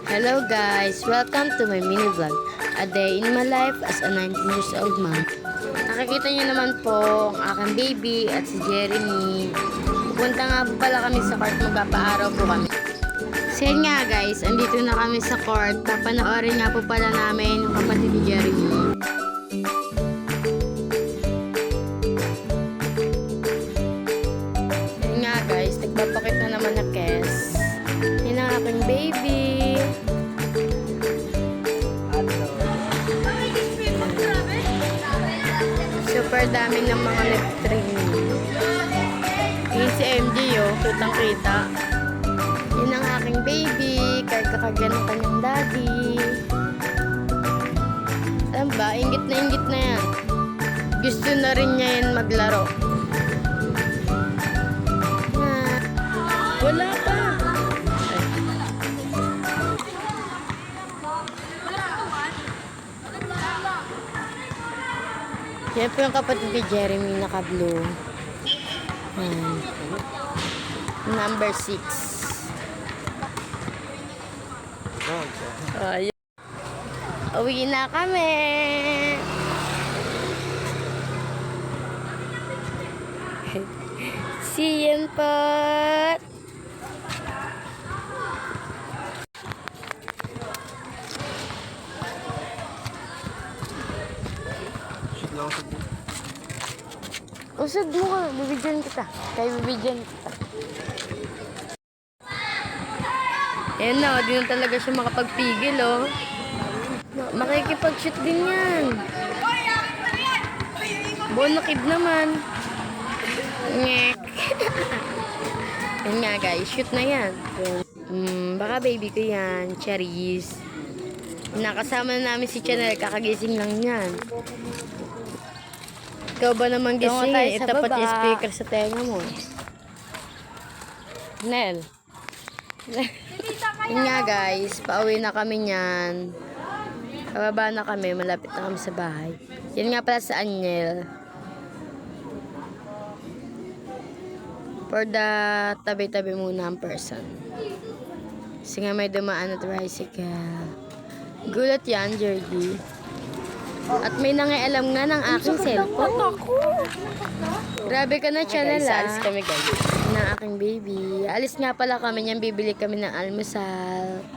Hello guys! Welcome to my mini vlog. A day in my life as a 19 years old mom. Nakikita niyo naman po ang aking baby at si Jeremy. Pupunta nga po pala kami sa court, magpapaaraw po kami. So yun nga guys, andito na kami sa court. Papanoorin nga po pala namin yung kapatid ni Jeremy. Yun nga guys, nagpapakit na naman na Kes. Yun ang aking baby. Super dami ng mga lip training. Yun si MJ oh, kitang kita. Yun ang aking baby, kahit kakagyan ng kanyang daddy. Alam ba, ingit na yan. Gusto na rin niya yan maglaro. Wala pa. Yan po yung kapatid ni Jeremy, naka-blue. Number 6. Uwi na kami. See you po. Usad mo ka, bibigyan kita. Kaya bibigyan kita. Ayan na, di na talaga siya makapagpigil, oh. Makikipag-shoot din yan. Bonakid naman. Ngek. Yan nga, guys. Shoot na yan. Baka baby ko yan. Cherries. Nakasama na namin si Chanel. Kakagising lang yan. Ikaw ba naman gising eh? Itapat yung speaker sa tenga mo. Nel. Yun nga guys, pauwi na kami niyan. Pababa na kami, malapit na kami sa bahay. Yan nga pala sa Anyel. For the tabi-tabi muna ang person. Kasi nga may dumaan na tricycle. Gulat yan, Jordy. At may nangialam nga ng aking cellphone. Grabe ka na, Chanel, ah. Alis kami, guys. Ng aking baby. Alis nga pala kami niyan. Bibili kami ng almusal.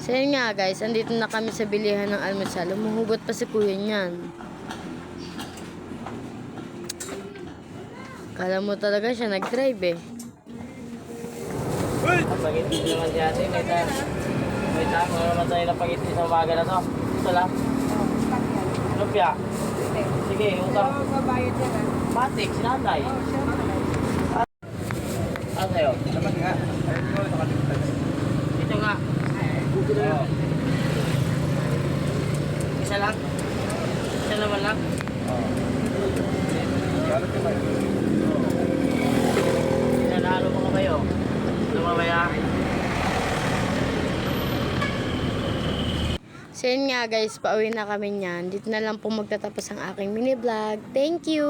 So, yun nga, guys. Andito na kami sa bilihan ng almusal. Umuhugot pa si kuya niyan. Kala mo talaga siya nag-drive, eh. Pag-ibig naman si ate, may tama naman tayo na pag-ibig sa umaga na to. Ito lang. Lupya. Sige, utang. Matik, sinanday. Ano sa'yo? Naman nga. Ito nga. Isa lang? Isa naman lang? Nanalo mo kayo? Ano mamaya? So yun nga guys, pauwi na kami niyan. Dito na lang po magtatapos ang aking mini vlog. Thank you!